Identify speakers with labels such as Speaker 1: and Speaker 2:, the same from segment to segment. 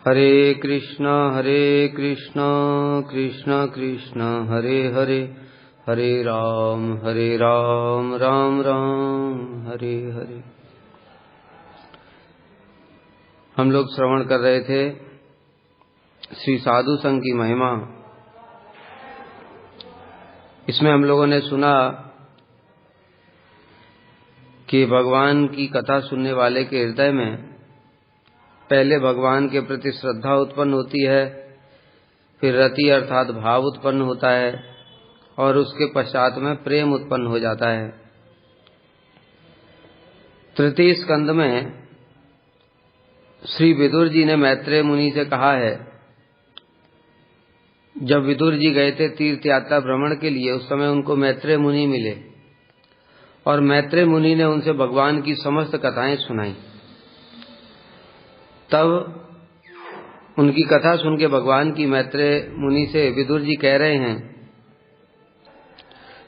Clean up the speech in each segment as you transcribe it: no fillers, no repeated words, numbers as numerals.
Speaker 1: हरे कृष्णा कृष्ण कृष्ण हरे हरे, हरे राम राम राम हरे हरे। हम लोग श्रवण कर रहे थे श्री साधु संघ की महिमा। इसमें हम लोगों ने सुना कि भगवान की कथा सुनने वाले के हृदय में पहले भगवान के प्रति श्रद्धा उत्पन्न होती है, फिर रति अर्थात भाव उत्पन्न होता है और उसके पश्चात में प्रेम उत्पन्न हो जाता है। तृतीय स्कंद में श्री विदुर जी ने मैत्रेय मुनि से कहा है, जब विदुर जी गए थे तीर्थ यात्रा भ्रमण के लिए, उस समय उनको मैत्रेय मुनि मिले और मैत्रेय मुनि ने उनसे भगवान की समस्त कथाएं सुनाई। तब उनकी कथा सुन के भगवान की मैत्रेय मुनि से विदुर जी कह रहे हैं,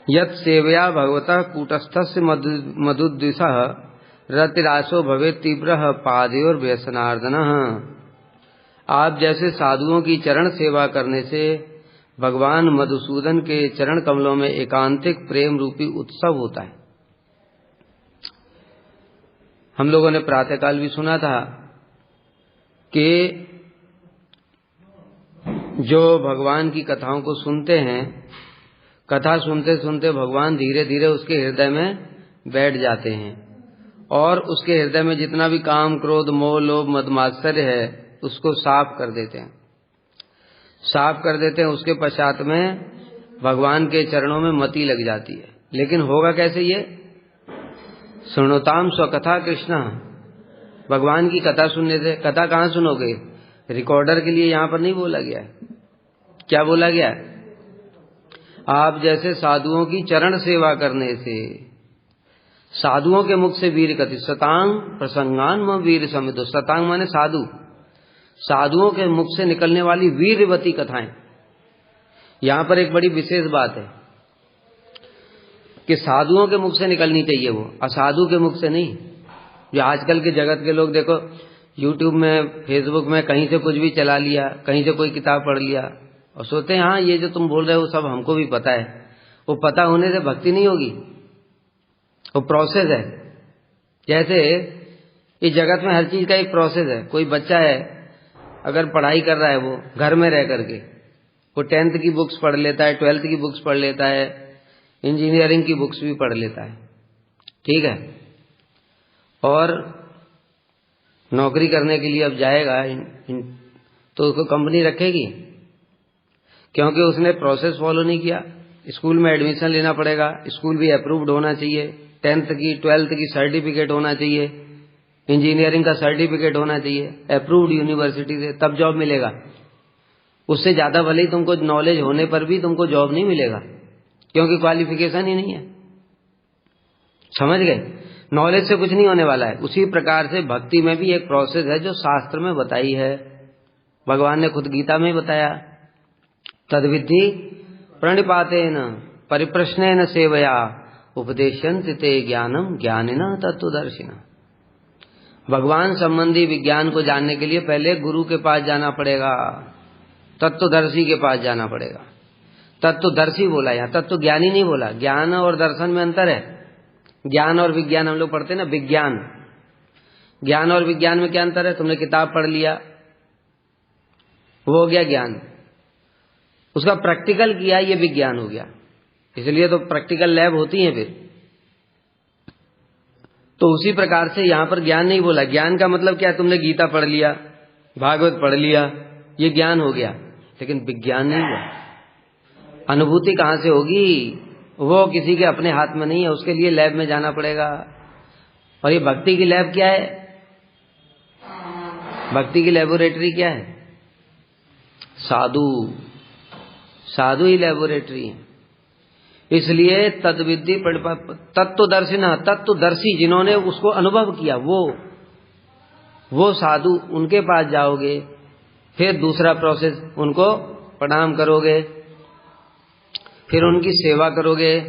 Speaker 1: यत् सेवया भगवतः कूटस्थस्य मधुद्विषः रतिरासो भवेत् तीव्रः पादयोर व्यसनार्दनः। आप जैसे साधुओं की चरण सेवा करने से भगवान मधुसूदन के चरण कमलों में एकांतिक प्रेम रूपी उत्सव होता है। हम लोगों ने प्रातःकाल भी सुना था कि जो भगवान की कथाओं को सुनते हैं, कथा सुनते सुनते भगवान धीरे धीरे उसके हृदय में बैठ जाते हैं और उसके हृदय में जितना भी काम क्रोध मोह लोभ मदमात्सर्य है उसको साफ कर देते हैं, साफ कर देते हैं। उसके पश्चात में भगवान के चरणों में मति लग जाती है। लेकिन होगा कैसे ये? सुनोताम स्वकथा कृष्ण, भगवान की कथा सुनने से। कथा कहाँ सुनोगे? रिकॉर्डर के लिए यहाँ पर नहीं बोला गया है। क्या बोला गया है? आप जैसे साधुओं की चरण सेवा करने से। साधुओं के मुख से वीर कथि सतांग प्रसंगान म वीर समितो। सतांग माने साधु, साधुओं के मुख से निकलने वाली वीरवती कथाएं। यहां पर एक बड़ी विशेष बात है कि साधुओं के मुख से निकलनी चाहिए, वो असाधु के मुख से नहीं। जो आजकल के जगत के लोग देखो, यूट्यूब में फेसबुक में कहीं से कुछ भी चला लिया, कहीं से कोई किताब पढ़ लिया और सोचते हैं हाँ ये जो तुम बोल रहे हो सब हमको भी पता है। वो पता होने से भक्ति नहीं होगी, वो प्रोसेस है। जैसे इस जगत में हर चीज का एक प्रोसेस है। कोई बच्चा है, अगर पढ़ाई कर रहा है वो घर में रह करके, वो 10th की बुक्स पढ़ लेता है, 12th की बुक्स पढ़ लेता है, इंजीनियरिंग की बुक्स भी पढ़ लेता है, ठीक है। और नौकरी करने के लिए अब जाएगा तो उसको कंपनी रखेगी, क्योंकि उसने प्रोसेस फॉलो नहीं किया। स्कूल में एडमिशन लेना पड़ेगा, स्कूल भी अप्रूव्ड होना चाहिए, 10th की 12th की सर्टिफिकेट होना चाहिए, इंजीनियरिंग का सर्टिफिकेट होना चाहिए, अप्रूव्ड यूनिवर्सिटी से, तब जॉब मिलेगा। उससे ज्यादा भले ही तुमको नॉलेज होने पर भी तुमको जॉब नहीं मिलेगा, क्योंकि क्वालिफिकेशन ही नहीं है। समझ गए? नॉलेज से कुछ नहीं होने वाला है। उसी प्रकार से भक्ति में भी एक प्रोसेस है जो शास्त्र में बताई है। भगवान ने खुद गीता में बताया, तद्विद्धि प्रणिपातेन परिप्रश्नेन सेवया उपदेशन्ति ते ज्ञानम ज्ञानिनः तत्त्वदर्शिनः। भगवान संबंधी विज्ञान को जानने के लिए पहले गुरु के पास जाना पड़ेगा, तत्वदर्शी के पास जाना पड़ेगा। तत्वदर्शी बोला, यहाँ तत्वज्ञानी नहीं बोला। ज्ञान और दर्शन में अंतर है। ज्ञान और विज्ञान हम लोग पढ़ते हैं ना, विज्ञान। ज्ञान और विज्ञान में क्या अंतर है? तुमने किताब पढ़ लिया, वो हो गया ज्ञान। उसका प्रैक्टिकल किया, ये विज्ञान हो गया। इसलिए तो प्रैक्टिकल लैब होती है फिर। तो उसी प्रकार से यहां पर ज्ञान नहीं बोला। ज्ञान का मतलब क्या है? तुमने गीता पढ़ लिया, भागवत पढ़ लिया, ये ज्ञान हो गया, लेकिन विज्ञान नहीं हुआ। अनुभूति कहां से होगी? वो किसी के अपने हाथ में नहीं है, उसके लिए लैब में जाना पड़ेगा। और ये भक्ति की लैब क्या है? भक्ति की लेबोरेटरी क्या है? साधु, साधु ही लेबोरेटरी है। इसलिए तद्विद्धि तत्वदर्शिन, तत्वदर्शी जिन्होंने उसको अनुभव किया, वो साधु, उनके पास जाओगे। फिर दूसरा प्रोसेस, उनको प्रणाम करोगे, फिर उनकी सेवा करोगे,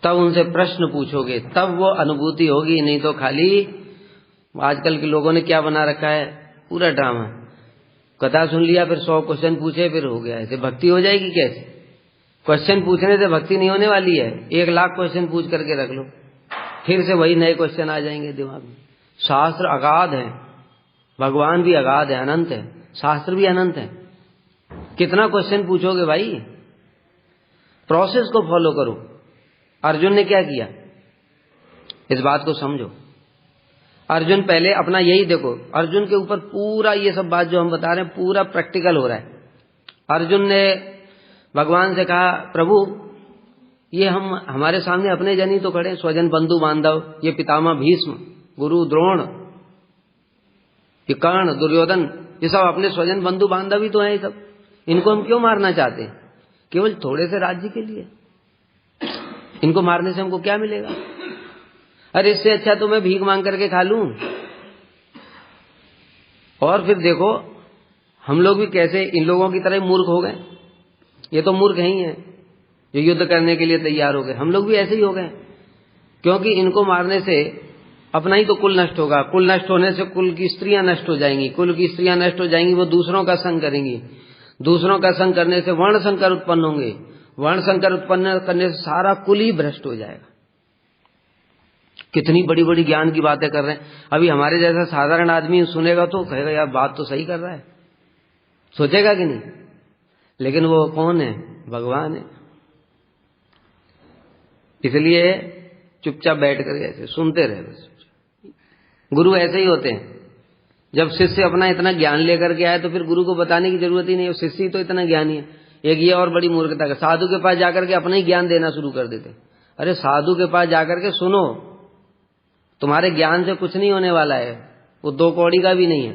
Speaker 1: तब उनसे प्रश्न पूछोगे, तब वो अनुभूति होगी। नहीं तो खाली आजकल के लोगों ने क्या बना रखा है, पूरा ड्रामा। कथा सुन लिया, फिर 100 क्वेश्चन पूछे, फिर हो गया। ऐसे भक्ति हो जाएगी कैसे? क्वेश्चन पूछने से भक्ति नहीं होने वाली है। 1 लाख क्वेश्चन पूछ करके रख लो, फिर से वही नए क्वेश्चन आ जाएंगे दिमाग में। शास्त्र अगाध है, भगवान भी अगाध है, अनंत है, शास्त्र भी अनंत है। कितना क्वेश्चन पूछोगे भाई? प्रोसेस को फॉलो करो। अर्जुन ने क्या किया, इस बात को समझो। अर्जुन पहले अपना यही देखो, अर्जुन के ऊपर पूरा ये सब बात जो हम बता रहे हैं पूरा प्रैक्टिकल हो रहा है। अर्जुन ने भगवान से कहा, प्रभु ये हमारे सामने अपने जन ही तो खड़े, स्वजन बंधु बांधव, ये पितामह भीष्म, गुरु द्रोण, ये कर्ण, दुर्योधन, ये सब अपने स्वजन बंधु बांधव ही तो हैं। ये सब, इनको हम क्यों मारना चाहते हैं? केवल थोड़े से राज्य के लिए। इनको मारने से हमको क्या मिलेगा? अरे इससे अच्छा तो मैं भीख मांग करके खा लूं। और फिर देखो हम लोग भी कैसे इन लोगों की तरह मूर्ख हो गए। ये तो मूर्ख ही हैं जो युद्ध करने के लिए तैयार हो गए। हम लोग भी ऐसे ही हो गए, क्योंकि इनको मारने से अपना ही तो कुल नष्ट होगा। कुल नष्ट होने से कुल की स्त्रियां नष्ट हो जाएंगी, कुल की स्त्रियां नष्ट हो जाएंगी, वो दूसरों का संग करेंगी, दूसरों का संग करने से वर्ण संकर उत्पन्न होंगे, वर्ण संकर उत्पन्न करने से सारा कुल ही भ्रष्ट हो जाएगा। कितनी बड़ी बड़ी ज्ञान की बातें कर रहे हैं। अभी हमारे जैसा साधारण आदमी सुनेगा तो कहेगा यार बात तो सही कर रहा है, सोचेगा कि नहीं? लेकिन वो कौन है? भगवान है। इसलिए चुपचाप बैठ कर ऐसे सुनते रहे बस। गुरु ऐसे ही होते हैं, जब शिष्य अपना इतना ज्ञान लेकर के आए तो फिर गुरु को बताने की जरूरत ही नहीं, शिष्य ही तो इतना ज्ञानी है। एक ये और बड़ी मूर्खता है, साधु के पास जाकर के अपना ही ज्ञान देना शुरू कर देते। अरे साधु के पास जाकर के सुनो, तुम्हारे ज्ञान से कुछ नहीं होने वाला है, वो 2 कौड़ी का भी नहीं है,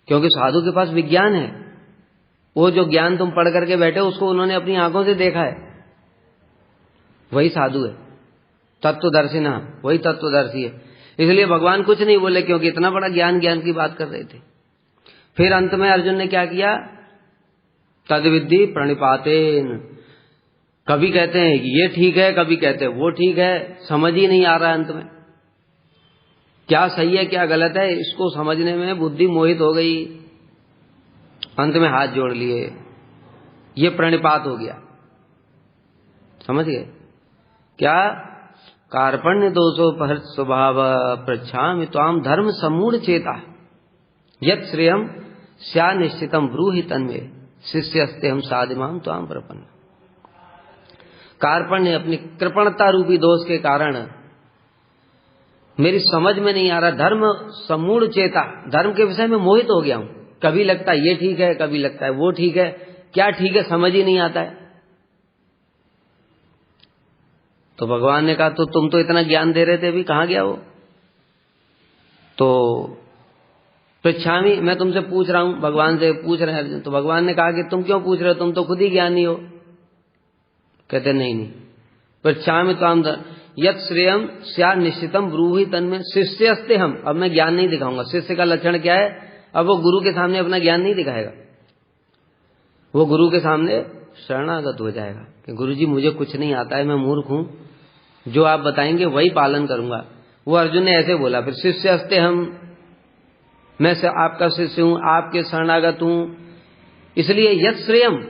Speaker 1: क्योंकि साधु के पास विज्ञान है। वो जो ज्ञान तुम पढ़ करके बैठे उसको उन्होंने अपनी आंखों से देखा है, वही साधु है। तत्वदर्शी ना, वही तत्वदर्शी है। इसलिए भगवान कुछ नहीं बोले, क्योंकि इतना बड़ा ज्ञान की बात कर रहे थे। फिर अंत में अर्जुन ने क्या किया, तद्विद्धि प्रणिपातेन। कभी कहते हैं ये ठीक है, कभी कहते हैं वो ठीक है, समझ ही नहीं आ रहा है अंत में क्या सही है क्या गलत है। इसको समझने में बुद्धि मोहित हो गई, अंत में हाथ जोड़ लिए, ये प्रणिपात हो गया। समझ गए क्या? कार्पण्य दोषो पर स्वभाव पृच्छामि त्वाम धर्म समूढ़ चेता यत् श्रेयम स्या निश्चितम ब्रूहि तन्मे शिष्यस्ते हम साधिमाम त्वाम प्रपन्न। कार्पण्य अपनी कृपणता रूपी दोष के कारण मेरी समझ में नहीं आ रहा, धर्म समूढ़ चेता, धर्म के विषय में मोहित हो गया हूं। कभी लगता है ये ठीक है, कभी लगता है वो ठीक है, क्या ठीक है समझ ही नहीं आता है। तो भगवान ने कहा तो तुम तो इतना ज्ञान दे रहे थे, अभी कहां गया वो? तो पृच्छामि, मैं तुमसे पूछ रहा हूं, भगवान से पूछ रहे हैं अर्जुन। तो भगवान ने कहा कि तुम क्यों पूछ रहे हो, तुम तो खुद ही ज्ञानी हो। कहते नहीं, पृच्छामि त्वाम यत् श्रेयम स्या निश्चितम ब्रूहि तन्मे शिष्यस्ते हम। अब मैं ज्ञान नहीं दिखाऊंगा। शिष्य का लक्षण क्या है? अब वो गुरु के सामने अपना ज्ञान नहीं दिखाएगा, वो गुरु के सामने शरणागत हो जाएगा कि गुरु जी मुझे कुछ नहीं आता है, मैं मूर्ख हूं, जो आप बताएंगे वही पालन करूंगा। वो अर्जुन ने ऐसे बोला। फिर शिष्यस्ते हम, मैं से आपका शिष्य हूं, आपके शरणागत हूं, इसलिए यत् श्रेयम,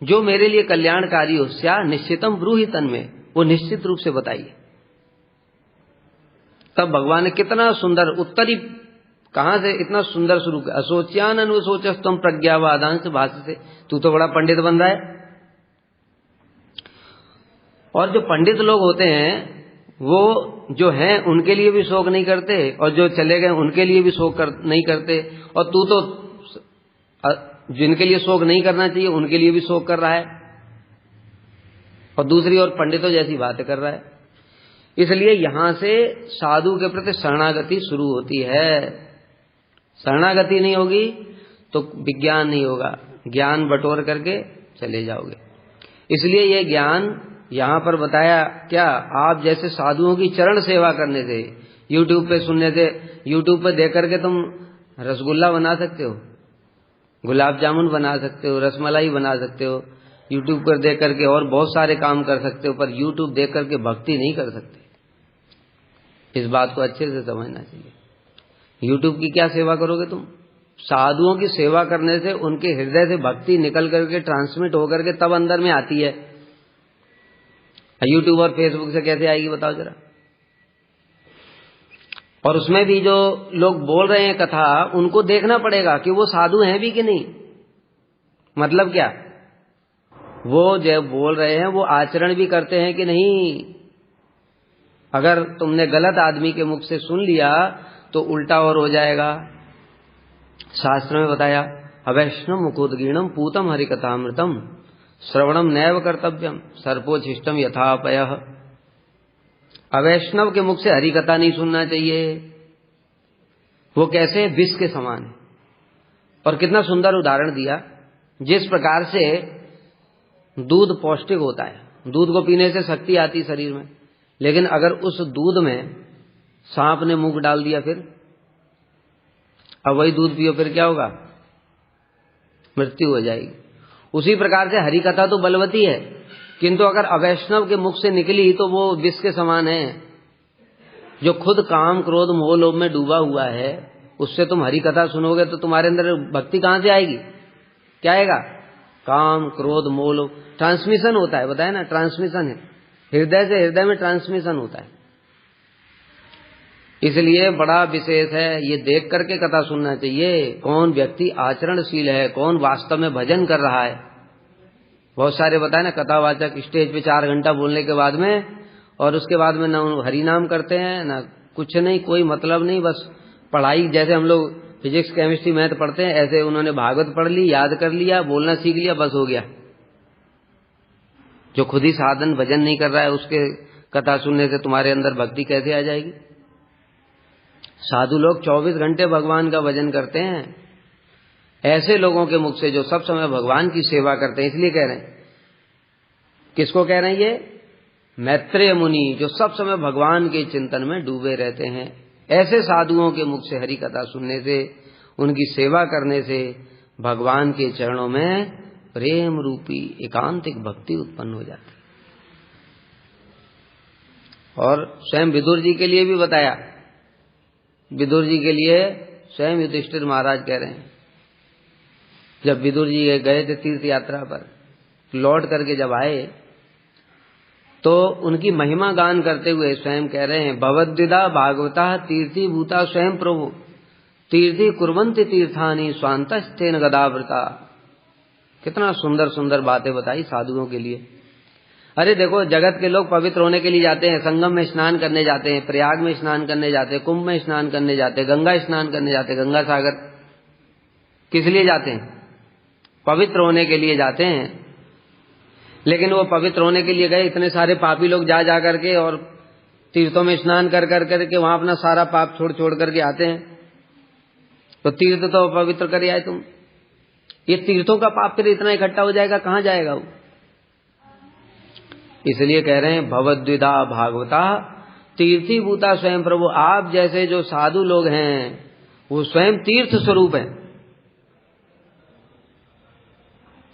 Speaker 1: जो मेरे लिए कल्याणकारी हो, स्या निश्चितम ब्रूहि तन्मे, वो निश्चित रूप से बताइए। तब भगवान ने कितना सुंदर उत्तरी, कहां से इतना सुंदर शुरू किया, असोच्यान अनुसोचस्तम प्रज्ञावादांश भाष्य से। तू तो बड़ा पंडित बन रहा है। और जो पंडित लोग होते हैं वो जो हैं उनके लिए भी शोक नहीं करते, और जो चले गए उनके लिए भी शोक नहीं करते, और तू तो जिनके लिए शोक नहीं करना चाहिए उनके लिए भी शोक कर रहा है, और दूसरी ओर पंडितों जैसी बातें कर रहा है। इसलिए यहां से साधु के प्रति शरणागति शुरू होती है। शरणागति नहीं होगी तो विज्ञान नहीं होगा, ज्ञान बटोर करके चले जाओगे। इसलिए ये ज्ञान यहां पर बताया क्या, आप जैसे साधुओं की चरण सेवा करने से, यूट्यूब पे सुनने से, यूट्यूब पे देख करके तुम रसगुल्ला बना सकते हो, गुलाब जामुन बना सकते हो, रसमलाई बना सकते हो, यूट्यूब पर देख करके और बहुत सारे काम कर सकते हो, पर यूट्यूब देख करके भक्ति नहीं कर सकते। इस बात को अच्छे से समझना चाहिए। यूट्यूब की क्या सेवा करोगे तुम? साधुओं की सेवा करने से उनके हृदय से भक्ति निकल करके ट्रांसमिट होकर के तब अंदर में आती है। यूट्यूब और फेसबुक से कैसे आएगी बताओ जरा। और उसमें भी जो लोग बोल रहे हैं कथा, उनको देखना पड़ेगा कि वो साधु हैं भी कि नहीं। मतलब क्या, वो जब बोल रहे हैं वो आचरण भी करते हैं कि नहीं। अगर तुमने गलत आदमी के मुख से सुन लिया तो उल्टा और हो जाएगा। शास्त्र में बताया, अवैष्णव मुखोदगीर्णम पूतम हरिकथामृतम श्रवणम नैव कर्तव्यम सर्पोच्छिष्टम यथापयः। अवैष्णव के मुख से हरिकथा नहीं सुनना चाहिए। वो कैसे, विष के समान है। और कितना सुंदर उदाहरण दिया, जिस प्रकार से दूध पौष्टिक होता है, दूध को पीने से शक्ति आती शरीर में, लेकिन अगर उस दूध में सांप ने मुंह डाल दिया फिर, अब वही दूध पियो फिर क्या होगा, मृत्यु हो जाएगी। उसी प्रकार से हरि कथा तो बलवती है, किंतु अगर अवैष्णव के मुख से निकली तो वो विष के समान है। जो खुद काम क्रोध मोह लोभ में डूबा हुआ है, उससे तुम हरि कथा सुनोगे तो तुम्हारे अंदर भक्ति कहां से आएगी, क्या आएगा, काम क्रोध मोह लोभ। ट्रांसमिशन होता है, बताया ना, ट्रांसमिशन है, हृदय से हृदय में ट्रांसमिशन होता है। इसलिए बड़ा विशेष है, ये देख करके कथा सुनना चाहिए, कौन व्यक्ति आचरणशील है, कौन वास्तव में भजन कर रहा है। बहुत सारे बताए ना कथावाचक स्टेज पे 4 घंटा बोलने के बाद में, और उसके बाद में ना हरि नाम करते हैं ना कुछ नहीं, कोई मतलब नहीं, बस पढ़ाई। जैसे हम लोग फिजिक्स केमिस्ट्री मैथ पढ़ते हैं, ऐसे उन्होंने भागवत पढ़ ली, याद कर लिया, बोलना सीख लिया, बस हो गया। जो खुद ही साधन भजन नहीं कर रहा है, उसके कथा सुनने से तुम्हारे अंदर भक्ति कैसे आ जाएगी। साधु लोग 24 घंटे भगवान का भजन करते हैं। ऐसे लोगों के मुख से जो सब समय भगवान की सेवा करते हैं, इसलिए कह रहे हैं, किसको कह रहे हैं ये, मैत्रेय मुनि, जो सब समय भगवान के चिंतन में डूबे रहते हैं। ऐसे साधुओं के मुख से हरि कथा सुनने से, उनकी सेवा करने से भगवान के चरणों में प्रेम रूपी एकांतिक भक्ति उत्पन्न हो जाती। और स्वयं विदुर जी के लिए भी बताया। विदुर जी के लिए स्वयं युधिष्ठिर महाराज कह रहे हैं, जब विदुर जी गए थे तीर्थ यात्रा पर, लौट करके जब आए तो उनकी महिमा गान करते हुए स्वयं कह रहे हैं, भवद्विदा भागवता तीर्थी भूता स्वयं प्रभु तीर्थी कुर्वन्ति तीर्थानि स्वांतस्तेन गदावृता। कितना सुंदर सुंदर बातें बताई साधुओं के लिए। अरे देखो, जगत के लोग पवित्र होने के लिए जाते हैं, संगम में स्नान करने जाते हैं, प्रयाग में स्नान करने जाते हैं, कुंभ में स्नान करने जाते हैं, गंगा स्नान करने जाते हैं, गंगा सागर। किस लिए जाते हैं, पवित्र होने के लिए जाते हैं। लेकिन वो पवित्र होने के लिए गए, इतने सारे पापी लोग जा जा करके और तीर्थों में स्नान कर करके वहां अपना सारा पाप छोड़ छोड़ करके आते हैं। तो तीर्थ तो पवित्र कर आए तुम, ये तीर्थों का पाप फिर इतना इकट्ठा हो जाएगा, कहां जाएगा वो। इसलिए कह रहे हैं, भवद्विदा भागवता तीर्थी भूता स्वयं प्रभु। आप जैसे जो साधु लोग हैं वो स्वयं तीर्थ स्वरूप हैं।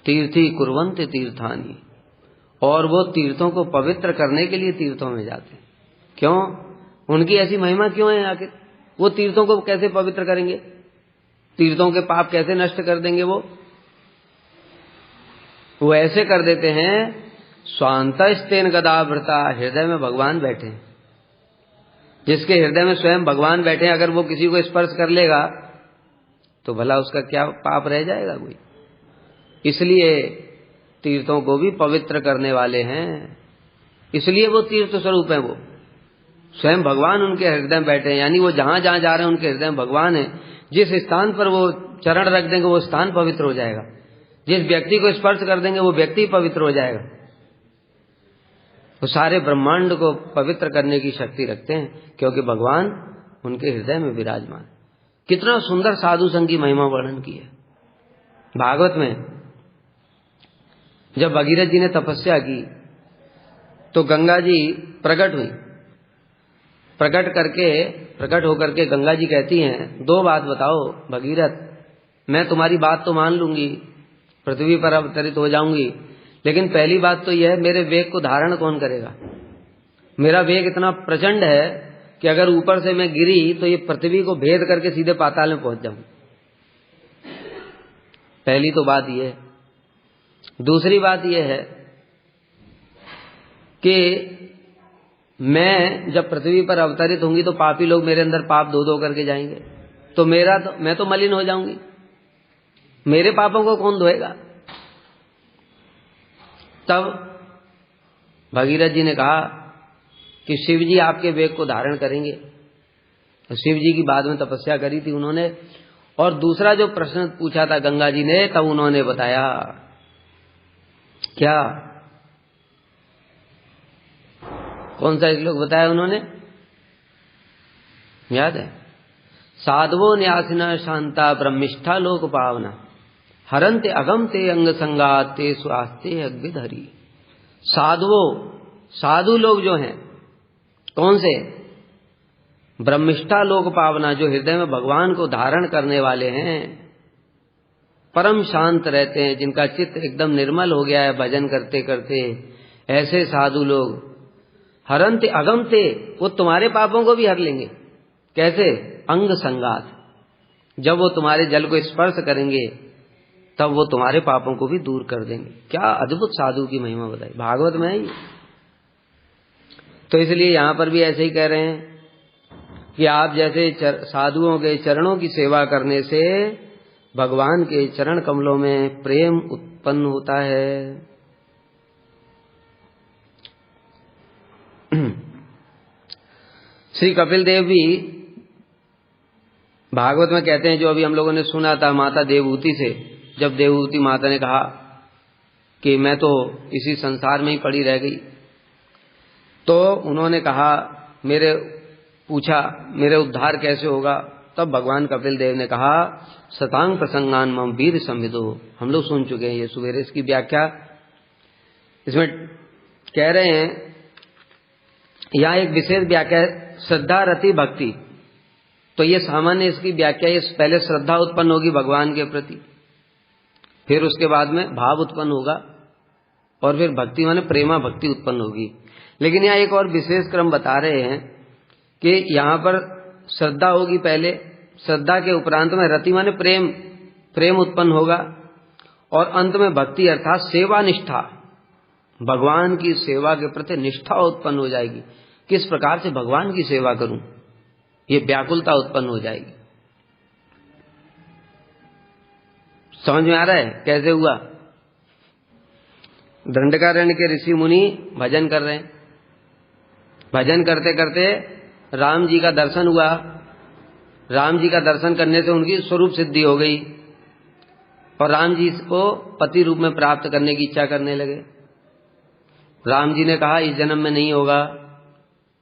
Speaker 1: तीर्थी कुर्वन्ति तीर्थानि, और वो तीर्थों को पवित्र करने के लिए तीर्थों में जाते हैं। क्यों, उनकी ऐसी महिमा क्यों है आखिर, वो तीर्थों को कैसे पवित्र करेंगे, तीर्थों के पाप कैसे नष्ट कर देंगे। वो ऐसे कर देते हैं, स्वांतस्तेन गदावृता, हृदय में भगवान बैठे हैं। जिसके हृदय में स्वयं भगवान बैठे, अगर वो किसी को स्पर्श कर लेगा तो भला उसका क्या पाप रह जाएगा कोई। इसलिए तीर्थों को भी पवित्र करने वाले हैं, इसलिए वो तीर्थ स्वरूप हैं। वो स्वयं भगवान उनके हृदय में बैठे हैं, यानी वो जहां जहां जा रहे हैं उनके हृदय में भगवान है। जिस स्थान पर वो चरण रख देंगे वो स्थान पवित्र हो जाएगा, जिस व्यक्ति को स्पर्श कर देंगे वो व्यक्ति पवित्र हो जाएगा। वो सारे ब्रह्मांड को पवित्र करने की शक्ति रखते हैं, क्योंकि भगवान उनके हृदय में विराजमान। कितना सुंदर साधु संघ की महिमा वर्णन की है भागवत में। जब भगीरथ जी ने तपस्या की तो गंगा जी प्रकट हुई। प्रकट होकर के गंगा जी कहती हैं, 2 बात बताओ भगीरथ, मैं तुम्हारी बात तो मान लूंगी, पृथ्वी पर अवतरित हो जाऊंगी, लेकिन पहली बात तो यह है, मेरे वेग को धारण कौन करेगा। मेरा वेग इतना प्रचंड है कि अगर ऊपर से मैं गिरी तो ये पृथ्वी को भेद करके सीधे पाताल में पहुंच जाऊं। पहली तो बात यह है। दूसरी बात यह है कि मैं जब पृथ्वी पर अवतरित होंगी तो पापी लोग मेरे अंदर पाप धो धो करके जाएंगे, तो मैं तो मलिन हो जाऊंगी, मेरे पापों को कौन धोएगा? तब भगीरथ जी ने कहा कि शिव जी आपके वेग को धारण करेंगे। तो शिव जी की बाद में तपस्या करी थी उन्होंने, और दूसरा जो प्रश्न पूछा था गंगा जी ने, तब उन्होंने बताया क्या, कौन सा श्लोक बताया उन्होंने, याद है? साधवो न्यासिना शांता ब्रह्मिष्ठा लोक पावना हरन्ते अगमते अंग संगाते स्वास्ते अग्विधरी। साधु लोग जो हैं, कौन से? ब्रह्मिष्ठा लोक पावना, जो हृदय में भगवान को धारण करने वाले हैं, परम शांत रहते हैं, जिनका चित्त एकदम निर्मल हो गया है भजन करते करते, ऐसे साधु लोग हरन्ते अगमते, वो तुम्हारे पापों को भी हर लेंगे। कैसे? अंग संगात, जब वो तुम्हारे जल को स्पर्श करेंगे तब वो तुम्हारे पापों को भी दूर कर देंगे। क्या अद्भुत साधु की महिमा बताई, भागवत में है ये। तो इसलिए यहां पर भी ऐसे ही कह रहे हैं कि आप जैसे साधुओं के चरणों की सेवा करने से भगवान के चरण कमलों में प्रेम उत्पन्न होता है। श्री कपिल देव भी भागवत में कहते हैं, जो अभी हम लोगों ने सुना था माता देवहूति से, जब देवहूति माता ने कहा कि मैं तो इसी संसार में ही पड़ी रह गई, तो उन्होंने कहा, पूछा मेरे उद्धार कैसे होगा? तब भगवान कपिल देव ने कहा, सतांग प्रसंगान मम वीर संविदो। हम लोग सुन चुके हैं ये सुबेरे, इसकी व्याख्या इसमें कह रहे हैं। यहाँ एक विशेष व्याख्या है, श्रद्धा रति भक्ति। तो ये सामान्य इसकी व्याख्या, ये पहले श्रद्धा उत्पन्न होगी भगवान के प्रति, फिर उसके बाद में भाव उत्पन्न होगा, और फिर भक्ति माने प्रेमा भक्ति उत्पन्न होगी। लेकिन यहाँ एक और विशेष क्रम बता रहे हैं कि यहाँ पर श्रद्धा होगी पहले, श्रद्धा के उपरांत में रति माने प्रेम उत्पन्न होगा, और अंत में भक्ति अर्थात सेवा निष्ठा, भगवान की सेवा के प्रति निष्ठा उत्पन्न हो जाएगी। किस प्रकार से भगवान की सेवा करूं, ये व्याकुलता उत्पन्न हो जाएगी। समझ में आ रहा है कैसे हुआ? दंडकारण्य के ऋषि मुनि भजन कर रहे हैं, भजन करते करते राम जी का दर्शन हुआ। राम जी का दर्शन करने से उनकी स्वरूप सिद्धि हो गई, और राम जी को पति रूप में प्राप्त करने की इच्छा करने लगे। राम जी ने कहा, इस जन्म में नहीं होगा,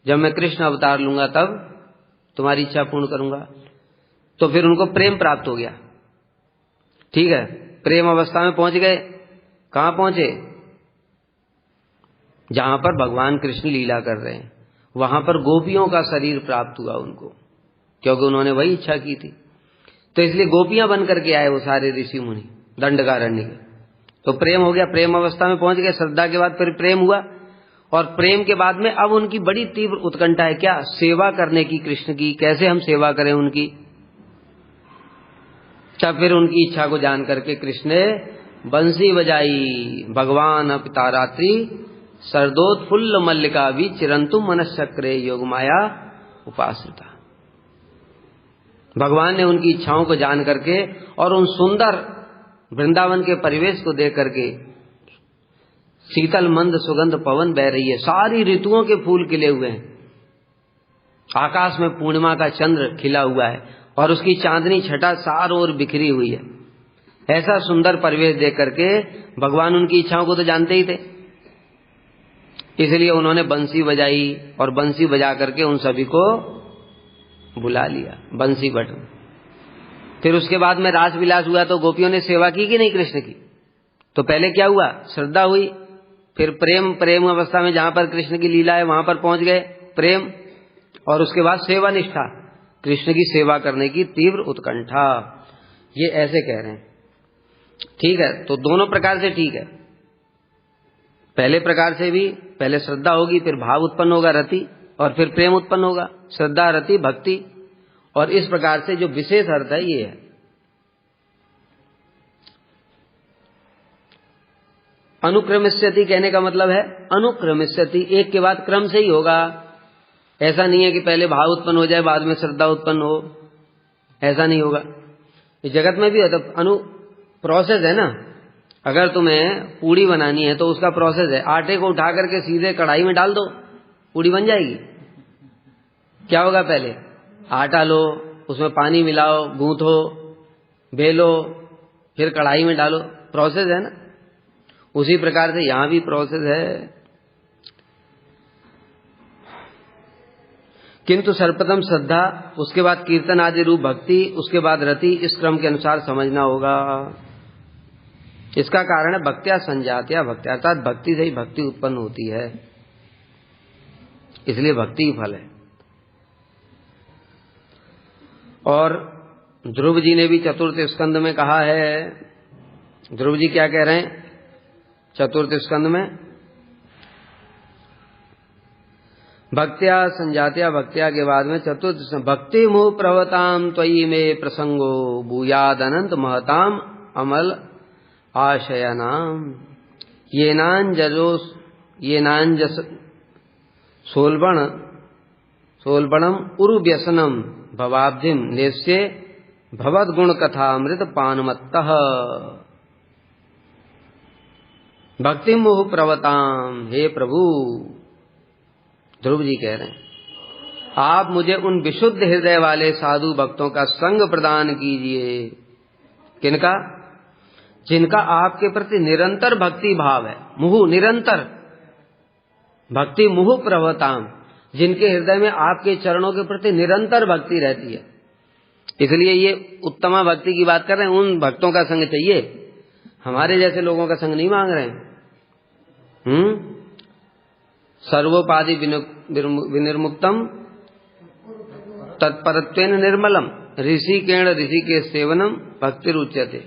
Speaker 1: जब मैं कृष्ण अवतार लूंगा तब तुम्हारी इच्छा पूर्ण करूंगा। तो फिर उनको प्रेम प्राप्त हो गया। ठीक है, प्रेम अवस्था में पहुंच गए। कहां पहुंचे? जहां पर भगवान कृष्ण लीला कर रहे हैं, वहां पर गोपियों का शरीर प्राप्त हुआ उनको, क्योंकि उन्होंने वही इच्छा की थी। तो इसलिए गोपियां बन करके आए वो सारे ऋषि मुनि दंडकारण्य के। तो प्रेम हो गया, प्रेम अवस्था में पहुंच गए। श्रद्धा के बाद फिर प्रेम हुआ, और प्रेम के बाद में अब उनकी बड़ी तीव्र उत्कंठा है, क्या? सेवा करने की, कृष्ण की। कैसे हम सेवा करें उनकी? तब फिर उनकी इच्छा को जान करके कृष्ण ने बंसी बजाई। भगवान पिता रात्रि सरदोत्फुल्ल मल्लिका भी चिरंतु मनश्चक्रे योग माया उपासिता। भगवान ने उनकी इच्छाओं को जान करके और उन सुंदर वृंदावन के परिवेश को देख करके, शीतल मंद सुगंध पवन बह रही है, सारी ऋतुओं के फूल खिले हुए हैं, आकाश में पूर्णिमा का चंद्र खिला हुआ है, और उसकी चांदनी छटा चारों ओर बिखरी हुई है। ऐसा सुंदर परिवेश देख करके भगवान उनकी इच्छाओं को तो जानते ही थे, इसलिए उन्होंने बंसी बजाई, और बंसी बजा करके उन सभी को बुला लिया, बंसी बट। फिर उसके बाद में रास विलास हुआ, तो गोपियों ने सेवा की कि नहीं कृष्ण की? तो पहले क्या हुआ? श्रद्धा हुई, फिर प्रेम अवस्था में जहां पर कृष्ण की लीला है वहां पर पहुंच गए, प्रेम, और उसके बाद सेवा निष्ठा, कृष्ण की सेवा करने की तीव्र उत्कंठा। ये ऐसे कह रहे हैं। ठीक है, तो दोनों प्रकार से ठीक है। पहले प्रकार से भी पहले श्रद्धा होगी, फिर भाव उत्पन्न होगा रति, और फिर प्रेम उत्पन्न होगा, श्रद्धा रति भक्ति। और इस प्रकार से जो विशेष अर्थ है ये है अनुक्रमिष्यति कहने का मतलब है अनुक्रमिष्यति, एक के बाद क्रम से ही होगा। ऐसा नहीं है कि पहले भाव उत्पन्न हो जाए बाद में श्रद्धा उत्पन्न हो, ऐसा नहीं होगा। इस जगत में भी होता प्रोसेस है ना। अगर तुम्हें पूड़ी बनानी है तो उसका प्रोसेस है, आटे को उठा करके सीधे कढ़ाई में डाल दो, पूड़ी बन जाएगी। क्या होगा, पहले आटा लो, उसमें पानी मिलाओ, गूंथो, बेलो, फिर कढ़ाई में डालो, प्रोसेस है ना। उसी प्रकार से यहां भी प्रोसेस है। किंतु सर्वप्रथम श्रद्धा, उसके बाद कीर्तन आदि रूप भक्ति, उसके बाद रति, इस क्रम के अनुसार समझना होगा। इसका कारण है भक्त्या संजात्या भक्त्या, अर्थात भक्ति से ही भक्ति उत्पन्न होती है, इसलिए भक्ति ही फल है। और ध्रुव जी ने भी चतुर्थ स्कंद में कहा है, ध्रुव जी क्या कह रहे हैं चतुर्थ स्कंद में, भक्त्या संजात्या भक्त्या के बाद में चतुर्थ, भक्ति मुह प्रवताम त्वयि में प्रसंगो भूयाद अनंत महताम अमल आशयनाम, येनांजस सोलबणम उरु व्यसनम भवाब्धिम नेस्ये भवद गुण कथामृत पानमत्तः। भक्ति मुह प्रवताम, हे प्रभु, ध्रुव जी कह रहे हैं आप मुझे उन विशुद्ध हृदय वाले साधु भक्तों का संग प्रदान कीजिए। किनका? जिनका आपके प्रति निरंतर भक्ति भाव है। मुहु निरंतर, भक्ति मुहु प्रवताम, जिनके हृदय में आपके चरणों के प्रति निरंतर भक्ति रहती है। इसलिए ये उत्तमा भक्ति की बात कर रहे हैं। उन भक्तों का संग चाहिए, हमारे जैसे लोगों का संग नहीं मांग रहे हैं। सर्वोपाधि विनिर्मुक्तम तत्परत्वेन निर्मलम ऋषिकेण ऋषिके सेवनम भक्तिरुच्यते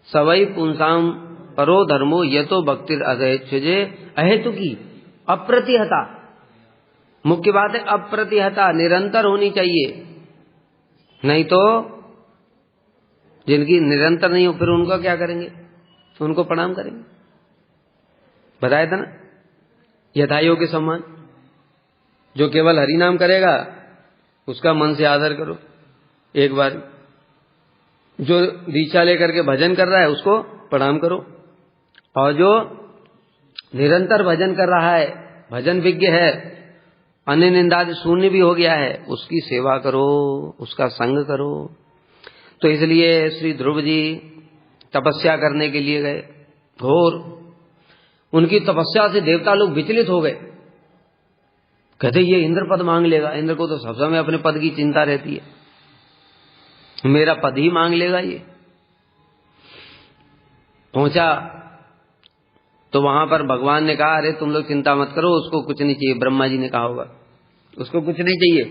Speaker 1: सवै पुंसाम परो धर्मो यतो भक्तिर अधेक्षजे अहेतु की अप्रतिहता। मुख्य बात है अप्रतिहता, निरंतर होनी चाहिए। नहीं तो जिनकी निरंतर नहीं हो फिर उनका क्या करेंगे, उनको प्रणाम करेंगे। बताया था ना, यथायोग के सम्मान। जो केवल हरि नाम करेगा उसका मन से आदर करो एक बार, जो दीक्षा लेकर के भजन कर रहा है उसको प्रणाम करो, और जो निरंतर भजन कर रहा है, भजन विज्ञ है, अन्य निंदादि शून्य भी हो गया है, उसकी सेवा करो, उसका संग करो। तो इसलिए श्री ध्रुव जी तपस्या करने के लिए गए घोर। उनकी तपस्या से देवता लोग विचलित हो गए, कहते ये इंद्र पद मांग लेगा। इंद्र को तो सब समय अपने पद की चिंता रहती है, मेरा पद ही मांग लेगा ये। पहुंचा तो वहां पर भगवान ने कहा अरे तुम लोग चिंता मत करो, उसको कुछ नहीं चाहिए। ब्रह्मा जी ने कहा होगा उसको कुछ नहीं चाहिए,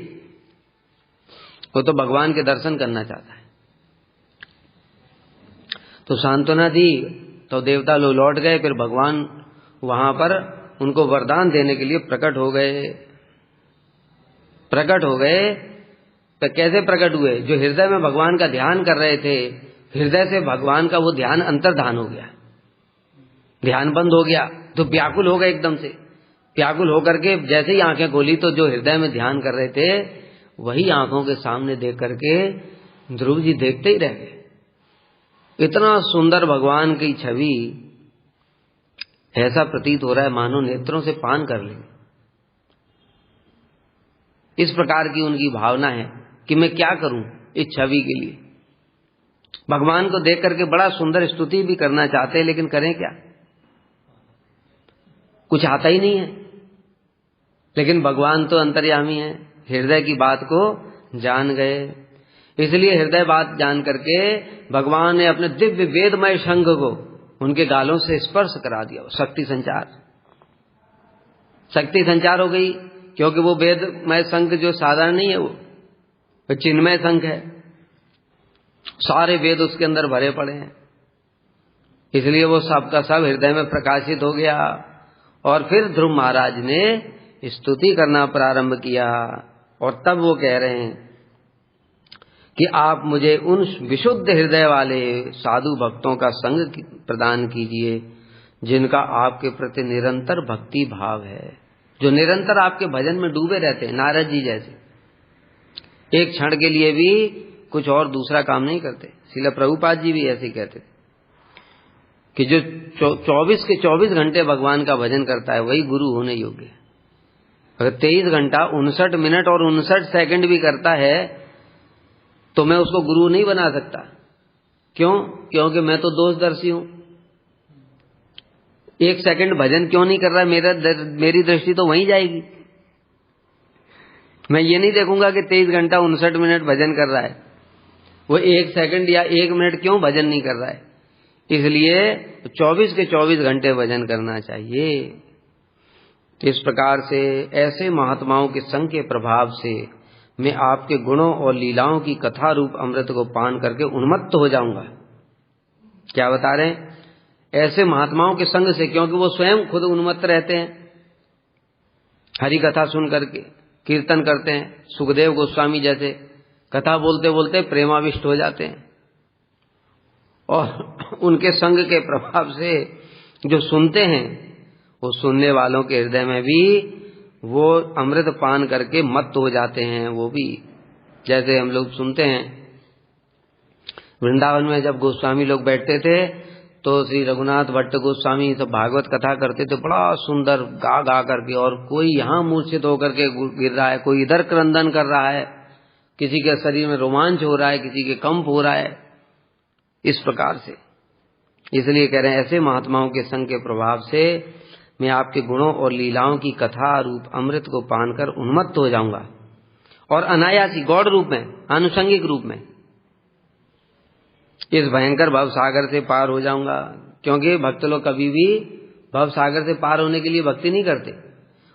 Speaker 1: वो तो भगवान के दर्शन करना चाहता है। तो सांत्वना दी तो देवता लोग लौट गए। फिर भगवान वहां पर उनको वरदान देने के लिए प्रकट हो गए। तो कैसे प्रकट हुए? जो हृदय में भगवान का ध्यान कर रहे थे, हृदय से भगवान का वो ध्यान अंतर्धान हो गया, ध्यान बंद हो गया, तो व्याकुल हो गए एकदम से। व्याकुल होकर के जैसे ही आंखें खोली तो जो हृदय में ध्यान कर रहे थे वही आंखों के सामने देख करके ध्रुव जी देखते ही रह गए। इतना सुंदर भगवान की छवि, ऐसा प्रतीत हो रहा है मानो नेत्रों से पान कर लें। इस प्रकार की उनकी भावना है कि मैं क्या करूं इस छवि के लिए। भगवान को देख करके बड़ा सुंदर स्तुति भी करना चाहते हैं, लेकिन करें क्या, कुछ आता ही नहीं है। लेकिन भगवान तो अंतर्यामी है, हृदय की बात को जान गए। इसलिए हृदय बात जान करके भगवान ने अपने दिव्य वेदमय शंख को उनके गालों से स्पर्श करा दिया। शक्ति संचार हो गई, क्योंकि वो वेदमय शंख जो साधारण नहीं है, वो चिन्मय शंख है। सारे वेद उसके अंदर भरे पड़े हैं, इसलिए वो सबका सब हृदय में प्रकाशित हो गया। और फिर ध्रुव महाराज ने स्तुति करना प्रारंभ किया, और तब वो कह रहे हैं कि आप मुझे उन विशुद्ध हृदय वाले साधु भक्तों का संग प्रदान कीजिए जिनका आपके प्रति निरंतर भक्ति भाव है, जो निरंतर आपके भजन में डूबे रहते हैं, नारद जी जैसे, एक क्षण के लिए भी कुछ और दूसरा काम नहीं करते। श्रील प्रभुपाद जी भी ऐसे कहते थे कि जो 24 के 24 घंटे भगवान का भजन करता है वही गुरु होने योग्य है। अगर 23 घंटा 59 मिनट और 59 सेकंड भी करता है तो मैं उसको गुरु नहीं बना सकता। क्यों? क्योंकि मैं तो दोषदर्शी हूं। एक सेकंड भजन क्यों नहीं कर रहा है, मेरी दृष्टि तो वहीं जाएगी। मैं ये नहीं देखूंगा कि 23 घंटा 59 मिनट भजन कर रहा है, वो 1 सेकंड या 1 मिनट क्यों भजन नहीं कर रहा है। इसलिए 24 के 24 घंटे भजन करना चाहिए। तो इस प्रकार से ऐसे महात्माओं के संग के प्रभाव से मैं आपके गुणों और लीलाओं की कथा रूप अमृत को पान करके उन्मत्त हो जाऊंगा। क्या बता रहे हैं? ऐसे महात्माओं के संग से, क्योंकि वो स्वयं खुद उन्मत्त रहते हैं, हरि कथा सुन करके कीर्तन करते हैं। सुखदेव गोस्वामी जैसे कथा बोलते बोलते प्रेमाविष्ट हो जाते हैं, और उनके संग के प्रभाव से जो सुनते हैं वो सुनने वालों के हृदय में भी वो अमृत पान करके मत्त हो जाते हैं। वो भी जैसे हम लोग सुनते हैं, वृंदावन में जब गोस्वामी लोग बैठते थे तो श्री रघुनाथ भट्ट गोस्वामी सब भागवत कथा करते थे, बड़ा सुंदर गा गा करके, और कोई यहाँ मूर्छित होकर के गिर रहा है, कोई इधर क्रंदन कर रहा है, किसी के शरीर में रोमांच हो रहा है, किसी के कंप हो रहा है, इस प्रकार से। इसलिए कह रहे हैं ऐसे महात्माओं के संग के प्रभाव से मैं आपके गुणों और लीलाओं की कथा रूप अमृत को पान कर उन्मत्त हो जाऊंगा, और अनायासी गौड़ रूप में, आनुषंगिक रूप में इस भयंकर भव सागर से पार हो जाऊंगा। क्योंकि भक्त लोग कभी भी भव सागर से पार होने के लिए भक्ति नहीं करते,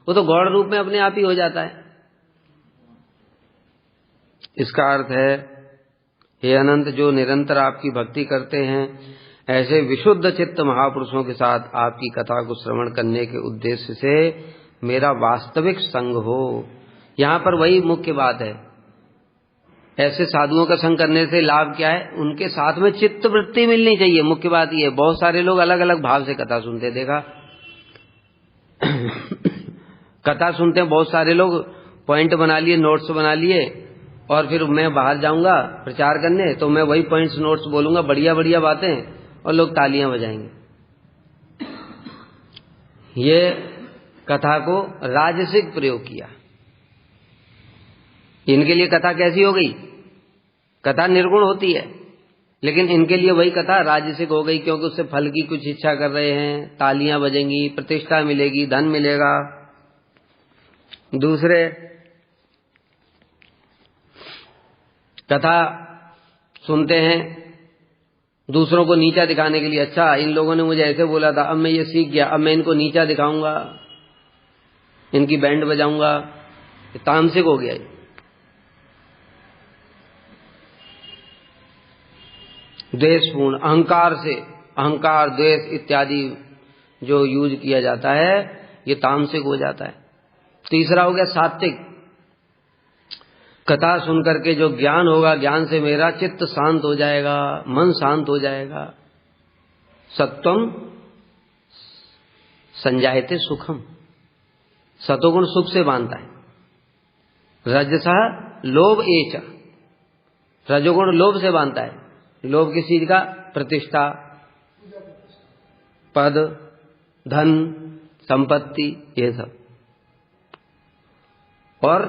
Speaker 1: वो तो गौड़ रूप में अपने आप ही हो जाता है। इसका अर्थ है, हे अनंत, जो निरंतर आपकी भक्ति करते हैं, ऐसे विशुद्ध चित्त महापुरुषों के साथ आपकी कथा को श्रवण करने के उद्देश्य से मेरा वास्तविक संग हो। यहां पर वही मुख्य बात है। ऐसे साधुओं का संग करने से लाभ क्या है? उनके साथ में चित्त वृत्ति मिलनी चाहिए। मुख्य बात यह है। बहुत सारे लोग अलग अलग भाव से कथा सुनते, देखा कथा सुनते हैं बहुत सारे लोग, पॉइंट बना लिए, नोट्स बना लिए, और फिर मैं बाहर जाऊंगा प्रचार करने तो मैं वही पॉइंट्स नोट्स बोलूंगा, बढ़िया बढ़िया बातें, और लोग तालियां बजाएंगे। ये कथा को राजसिक प्रयोग किया। इनके लिए कथा कैसी हो गई? कथा निर्गुण होती है, लेकिन इनके लिए वही कथा राजसिक हो गई, क्योंकि उससे फल की कुछ इच्छा कर रहे हैं, तालियां बजेंगी, प्रतिष्ठा मिलेगी, धन मिलेगा। दूसरे कथा सुनते हैं दूसरों को नीचा दिखाने के लिए। अच्छा, इन लोगों ने मुझे ऐसे बोला था, अब मैं ये सीख गया, अब मैं इनको नीचा दिखाऊंगा, इनकी बैंड बजाऊंगा। तामसिक हो गया। द्वेषपूर्ण, अहंकार से, अहंकार, द्वेष इत्यादि जो यूज किया जाता है, ये तामसिक हो जाता है। तीसरा हो गया सात्विक। कथा सुन करके जो ज्ञान होगा, ज्ञान से मेरा चित्त शांत हो जाएगा, मन शांत हो जाएगा। सत्वम संजायते सुखम, सतोगुण सुख से बांधता है। रजसः लोभ एच, रजोगुण लोभ से बांधता है। लोभ किस चीज का? प्रतिष्ठा, पद, धन, संपत्ति, ये सब। और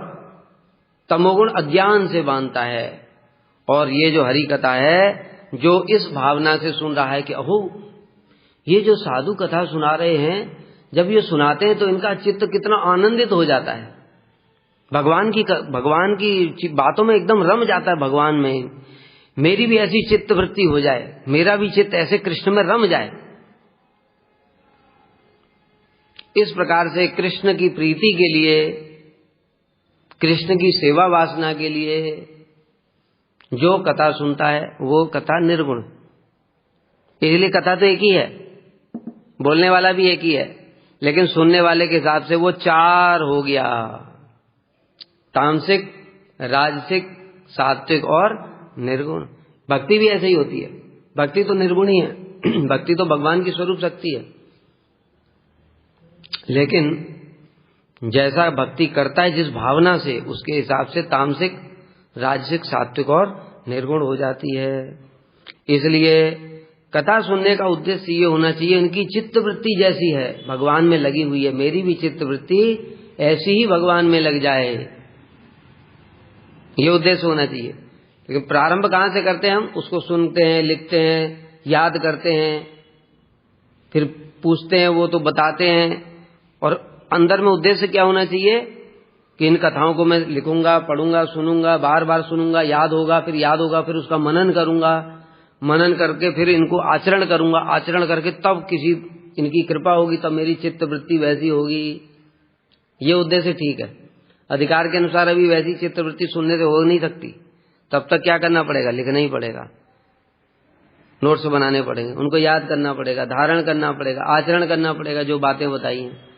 Speaker 1: तमोगुण अज्ञान से बांधता है। और ये जो हरि कथा है, जो इस भावना से सुन रहा है कि अहो, ये जो साधु कथा सुना रहे हैं, जब ये सुनाते हैं तो इनका चित्त कितना आनंदित हो जाता है, भगवान की बातों में एकदम रम जाता है। भगवान में मेरी भी ऐसी चित्त वृत्ति हो जाए, मेरा भी चित्त ऐसे कृष्ण में रम जाए। इस प्रकार से कृष्ण की प्रीति के लिए, कृष्ण की सेवा वासना के लिए जो कथा सुनता है वो कथा निर्गुण। इसलिए कथा तो एक ही है, बोलने वाला भी एक ही है, लेकिन सुनने वाले के हिसाब से वो 4 हो गया। तामसिक, राजसिक, सात्विक और निर्गुण। भक्ति भी ऐसे ही होती है। भक्ति तो निर्गुण ही है। भक्ति तो भगवान की स्वरूप शक्ति है। लेकिन जैसा भक्ति करता है जिस भावना से, उसके हिसाब से तामसिक, राजसिक, सात्विक और निर्गुण हो जाती है। इसलिए कथा सुनने का उद्देश्य ये होना चाहिए, इनकी चित्तवृत्ति जैसी है भगवान में लगी हुई है, मेरी भी चित्तवृत्ति ऐसी ही भगवान में लग जाए, ये उद्देश्य होना चाहिए। लेकिन प्रारंभ कहाँ से करते हैं हम? उसको सुनते हैं, लिखते हैं, याद करते हैं, फिर पूछते हैं, वो तो बताते हैं, और अंदर में उद्देश्य क्या होना चाहिए कि इन कथाओं को मैं लिखूंगा, पढ़ूंगा, सुनूंगा, बार बार सुनूंगा, याद होगा, फिर उसका मनन करूंगा, मनन करके फिर इनको आचरण करूंगा, आचरण करके तब किसी इनकी कृपा होगी, तब मेरी चित्तवृत्ति वैसी होगी। ये उद्देश्य ठीक है। अधिकार के अनुसार अभी वैसी चित्तवृत्ति सुनने से हो नहीं सकती, तब तक क्या करना पड़ेगा? लिखना ही पड़ेगा, नोट्स बनाने पड़ेंगे, उनको याद करना पड़ेगा, धारण करना पड़ेगा, आचरण करना पड़ेगा जो बातें बताई हैं।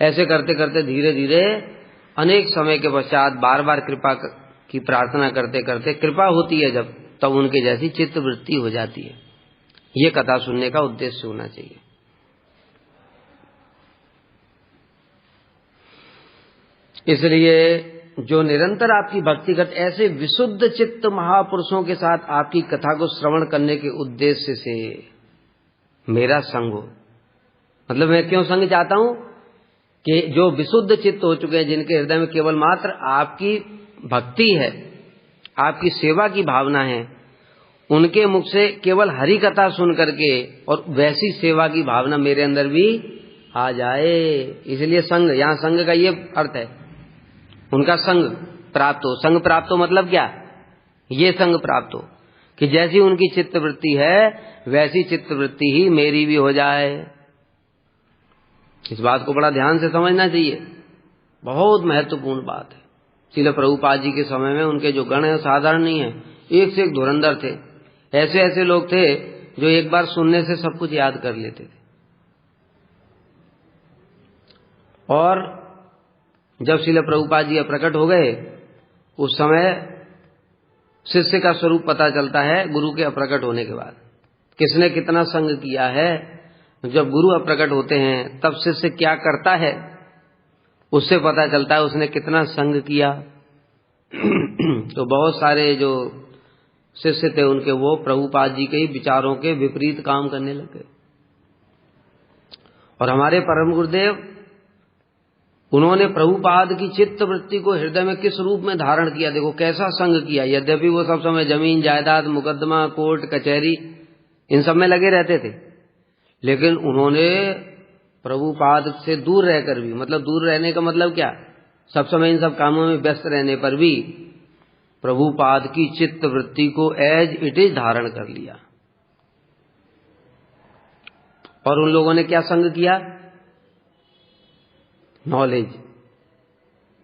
Speaker 1: ऐसे करते करते धीरे धीरे अनेक समय के पश्चात बार बार कृपा की प्रार्थना करते करते कृपा होती है जब, तब उनके जैसी चित्तवृत्ति हो जाती है। ये कथा सुनने का उद्देश्य होना चाहिए। इसलिए जो निरंतर आपकी भक्ति करते, ऐसे विशुद्ध चित्त महापुरुषों के साथ आपकी कथा को श्रवण करने के उद्देश्य से मेरा संग हो। मतलब मैं क्यों संग चाहता हूं कि जो विशुद्ध चित्त हो चुके हैं, जिनके हृदय में केवल मात्र आपकी भक्ति है, आपकी सेवा की भावना है, उनके मुख से केवल हरि कथा सुन करके और वैसी सेवा की भावना मेरे अंदर भी आ जाए। इसलिए संग, यहां संग का ये अर्थ है, उनका संग प्राप्त हो। संग प्राप्त हो मतलब क्या? ये संग प्राप्त हो कि जैसी उनकी चित्तवृत्ति है वैसी चित्तवृत्ति ही मेरी भी हो जाए। इस बात को बड़ा ध्यान से समझना चाहिए, बहुत महत्वपूर्ण बात है। श्रील प्रभुपाद जी के समय में उनके जो गण है साधारण नहीं है, एक से एक धुरंधर थे। ऐसे ऐसे लोग थे जो एक बार सुनने से सब कुछ याद कर लेते थे। और जब श्रील प्रभुपाद जी प्रकट हो गए, उस समय शिष्य का स्वरूप पता चलता है गुरु के अप्रकट होने के बाद। किसने कितना संग किया है, जब गुरु अप्रकट होते हैं तब शिष्य क्या करता है उससे पता चलता है उसने कितना संग किया। तो बहुत सारे जो शिष्य थे उनके, वो प्रभुपाद जी के ही विचारों के विपरीत काम करने लगे। और हमारे परम गुरुदेव, उन्होंने प्रभुपाद की चित्त वृत्ति को हृदय में किस रूप में धारण किया, देखो कैसा संग किया। यद्यपि वो सब समय जमीन जायदाद, मुकदमा, कोर्ट कचहरी इन सब में लगे रहते थे, लेकिन उन्होंने प्रभुपाद से दूर रहकर भी, मतलब दूर रहने का मतलब क्या, सब समय इन सब कामों में व्यस्त रहने पर भी प्रभुपाद की चित्त वृत्ति को एज इट इज धारण कर लिया। और उन लोगों ने क्या संग किया? नॉलेज।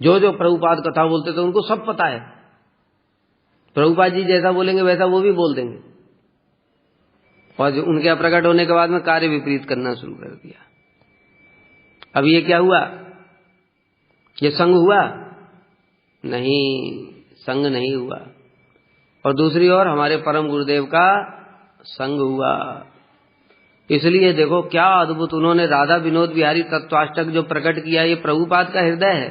Speaker 1: जो जो प्रभुपाद कथा बोलते थे उनको सब पता है, प्रभुपाद जी जैसा बोलेंगे वैसा वो भी बोल देंगे। और जो उनके अप्रकट होने के बाद में कार्य विपरीत करना शुरू कर दिया। अब ये क्या हुआ? ये संग हुआ? नहीं, संग नहीं हुआ। और दूसरी ओर हमारे परम गुरुदेव का संग हुआ। इसलिए देखो क्या अद्भुत, उन्होंने राधा विनोद बिहारी तत्वाष्टक जो प्रकट किया, ये प्रभुपाद का हृदय है,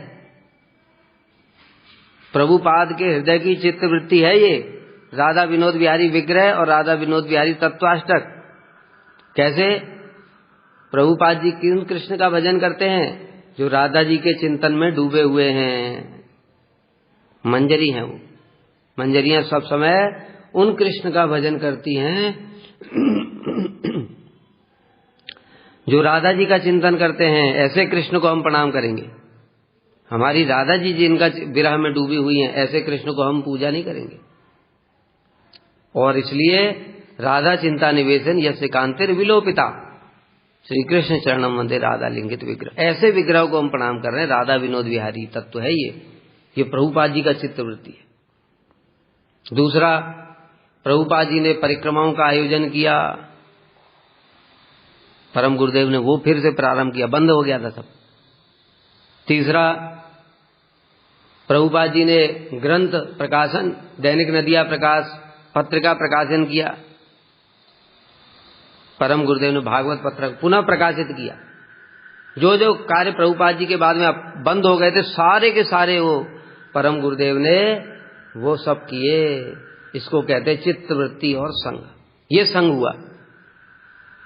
Speaker 1: प्रभुपाद के हृदय की चित्तवृत्ति है ये राधा विनोद बिहारी विग्रह और राधा विनोद बिहारी तत्वाष्टक। कैसे? प्रभुपाद जी किन कृष्ण का भजन करते हैं? जो राधा जी के चिंतन में डूबे हुए हैं, मंजरी हैं वो। मंजरियां सब समय उन कृष्ण का भजन करती हैं जो राधा जी का चिंतन करते हैं। ऐसे कृष्ण को हम प्रणाम करेंगे। हमारी राधा जी जिनका विरह में डूबी हुई हैं, ऐसे कृष्ण को हम पूजा नहीं करेंगे। और इसलिए राधा चिंता निवेशन यस्य कांतिर विलोपिता, श्री कृष्ण चरणम वंदे राधा लिंगित विग्रह, ऐसे विग्रह को हम प्रणाम कर रहे हैं। राधा विनोद विहारी तत्व है ये प्रभुपाद जी का चित्तवृत्ति है। दूसरा, प्रभुपाद जी ने परिक्रमाओं का आयोजन किया, परम गुरुदेव ने वो फिर से प्रारंभ किया, बंद हो गया था सब। तीसरा, प्रभुपाद जी ने ग्रंथ प्रकाशन, दैनिक नदिया प्रकाश पत्रिका प्रकाशन किया। परम गुरुदेव ने भागवत पत्र पुनः प्रकाशित किया। जो जो कार्य प्रभुपाद जी के बाद में बंद हो गए थे सारे के सारे वो परम गुरुदेव ने वो सब किए। इसको कहते हैं चित्तवृत्ति और संग। ये संग हुआ।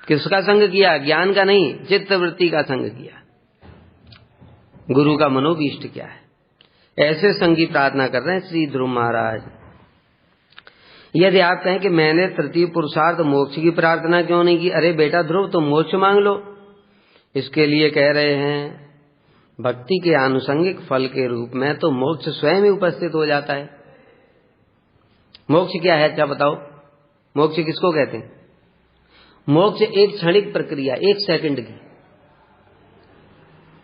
Speaker 1: किसका संग किया? ज्ञान का नहीं, चित्तवृत्ति का संग किया। गुरु का मनोभीष्ट क्या है, ऐसे संग की प्रार्थना कर रहे हैं श्री ध्रुव महाराज। यदि आप कहें कि मैंने तृतीय पुरुषार्थ मोक्ष की प्रार्थना क्यों नहीं की, अरे बेटा ध्रुव तुम मोक्ष मांग लो। इसके लिए कह रहे हैं भक्ति के आनुषंगिक फल के रूप में तो मोक्ष स्वयं ही उपस्थित हो जाता है। मोक्ष क्या है क्या बताओ? मोक्ष किसको कहते हैं? मोक्ष एक क्षणिक प्रक्रिया, एक सेकंड की।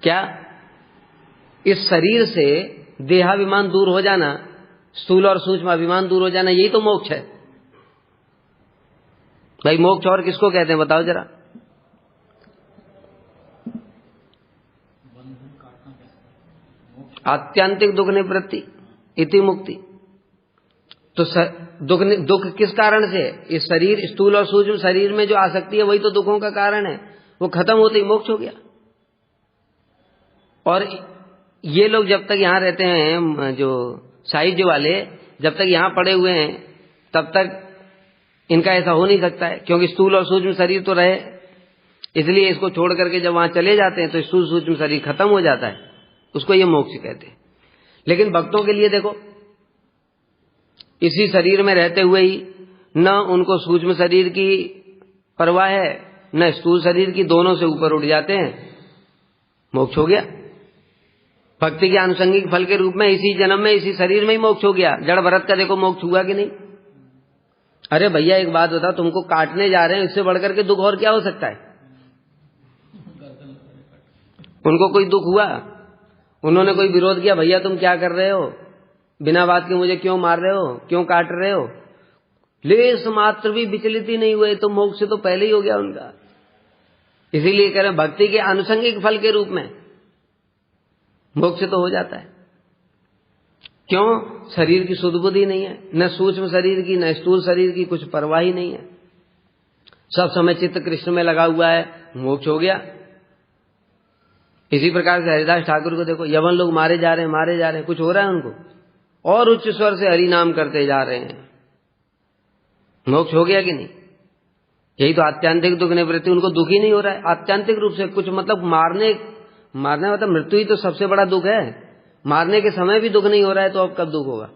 Speaker 1: क्या? इस शरीर से देहाभिमान दूर हो जाना, स्थूल और सूक्ष्म अभिमान दूर हो जाना, यही तो मोक्ष है भाई। मोक्ष और किसको कहते हैं बताओ जरा? आत्यंतिक दुख निवृत्ति इति मुक्ति। तो दुख किस कारण से? इस शरीर, स्थूल और सूक्ष्म शरीर में जो आसक्ति है वही तो दुखों का कारण है। वो खत्म होते ही मोक्ष हो गया। और ये लोग जब तक यहां रहते हैं, जो साहित्य वाले जब तक यहां पड़े हुए हैं तब तक इनका ऐसा हो नहीं सकता है, क्योंकि स्थूल और सूक्ष्म शरीर तो रहे। इसलिए इसको छोड़ करके जब वहां चले जाते हैं तो स्थूल सूक्ष्म शरीर खत्म हो जाता है, उसको ये मोक्ष कहते हैं। लेकिन भक्तों के लिए देखो, इसी शरीर में रहते हुए ही न उनको सूक्ष्म शरीर की परवाह है न स्थूल शरीर की, दोनों से ऊपर उठ जाते हैं, मोक्ष हो गया। भक्ति के आनुषंगिक फल के रूप में इसी जन्म में इसी शरीर में ही मोक्ष हो गया। जड़ भरत का देखो मोक्ष हुआ कि नहीं? अरे भैया एक बात बताओ, तुमको काटने जा रहे हैं, इससे बढ़कर के दुख और क्या हो सकता है? उनको कोई दुख हुआ? उन्होंने कोई विरोध किया? भैया तुम क्या कर रहे हो, बिना बात के मुझे क्यों मार रहे हो, क्यों काट रहे हो? लेश मात्र भी विचलित ही नहीं हुए, तो मोक्ष तो पहले ही हो गया उनका। इसीलिए कह रहे हैं भक्ति के आनुषंगिक फल के रूप में मोक्ष तो हो जाता है। क्यों? शरीर की सुध बुद्धि नहीं है, न सूक्ष्म शरीर की न स्थूल शरीर की कुछ परवाह ही नहीं है, सब समय चित्त कृष्ण में लगा हुआ है, मोक्ष हो गया। इसी प्रकार से हरिदास ठाकुर को देखो, यवन लोग मारे जा रहे हैं, कुछ हो रहा है उनको, और उच्च स्वर से हरि नाम करते जा रहे हैं, मोक्ष हो गया कि नहीं? यही तो आत्यंतिक दुख निवृत्ति। उनको दुख ही नहीं हो रहा है आत्यंतिक रूप से कुछ, मतलब मारने मतलब मृत्यु ही तो सबसे बड़ा दुख है। मारने के समय भी दुख नहीं हो रहा है, तो अब कब दुख होगा?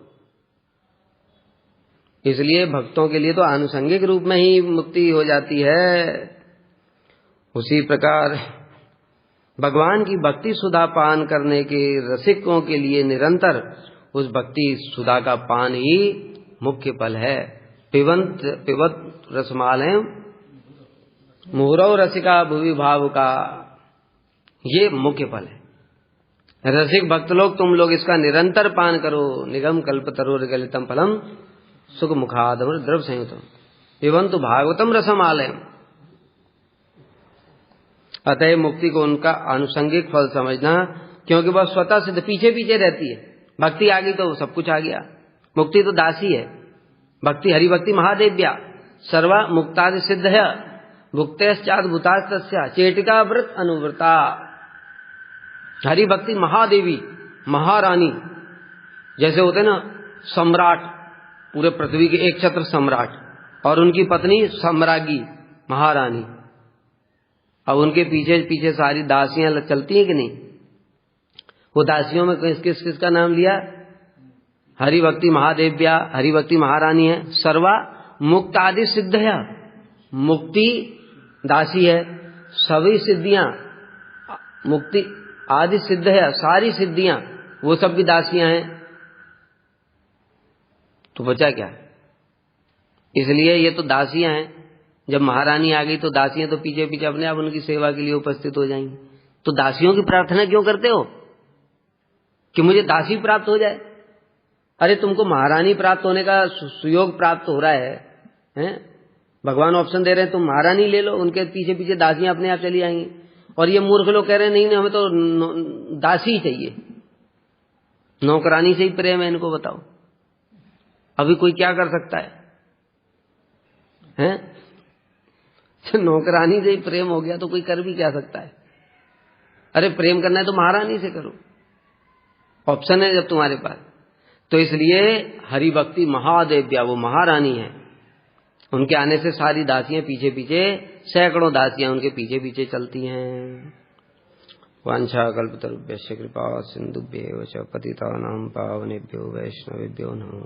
Speaker 1: इसलिए भक्तों के लिए तो आनुषंगिक रूप में ही मुक्ति हो जाती है। उसी प्रकार भगवान की भक्ति सुधा पान करने के रसिकों के लिए निरंतर उस भक्ति सुधा का पान ही मुख्य फल है। पिबत रसमालय मुहुरव रसिका भुवि भाव का, ये मुख्य फल है। रसिक भक्त लोग, तुम लोग इसका निरंतर पान करो। निगम कल्पतरोर गलितम फलम सुख मुखादम द्रव संयुतम पिबन्तु भागवतम रसमालयम। अतः मुक्ति को उनका आनुषंगिक फल समझना, क्योंकि वह स्वतः सिद्ध पीछे पीछे रहती है। भक्ति आ गई तो सब कुछ आ गया। मुक्ति तो दासी है। भक्ति हरिभक्ति महादेव्या सर्वा मुक्तादि सिद्ध है भुक्तेश्चाद भूतास्तस्या चेटिका व्रत अनुव्रता। हरिभक्ति महादेवी महारानी, जैसे होते ना सम्राट, पूरे पृथ्वी के एक छत्र सम्राट, और उनकी पत्नी सम्राज्ञी महारानी। अब उनके पीछे पीछे सारी दासियां चलती हैं कि नहीं? वो दासियों में किस किस का नाम लिया? हरिभक्ति महादेव्या, हरिभक्ति महारानी है। सर्वा मुक्त आदि सिद्ध है, मुक्ति दासी है। सभी सिद्धियां मुक्ति आदि सिद्ध है, सारी सिद्धियां वो सब भी दासियां हैं। तो बचा क्या? इसलिए ये तो दासियां हैं। जब महारानी आ गई तो दासियां तो पीछे पीछे अपने आप उनकी सेवा के लिए उपस्थित हो जाएंगी। तो दासियों की प्रार्थना क्यों करते हो कि मुझे दासी प्राप्त हो जाए? अरे तुमको महारानी प्राप्त होने का सुयोग प्राप्त हो रहा है, हैं? भगवान ऑप्शन दे रहे हैं, तुम महारानी ले लो, उनके पीछे पीछे दासियां अपने आप चली आएंगी। और ये मूर्ख लोग कह रहे हैं नहीं नहीं, हमें तो दासी ही चाहिए, नौकरानी से ही प्रेम है इनको। बताओ अभी कोई क्या कर सकता है, हैं? नौकरानी से ही प्रेम हो गया तो कोई कर भी क्या सकता है? अरे प्रेम करना है तो महारानी से करो, ऑप्शन है जब तुम्हारे पास। तो इसलिए हरि भक्ति महादेव्या, वो महारानी है, उनके आने से सारी दासियां पीछे पीछे, सैकड़ों दासियां उनके पीछे पीछे चलती हैं। वांछा कल्पतरुभ्यश्च कृपा सिन्धुभ्येव च पतितानां पावनेभ्यो वैष्णवेभ्यो नमः।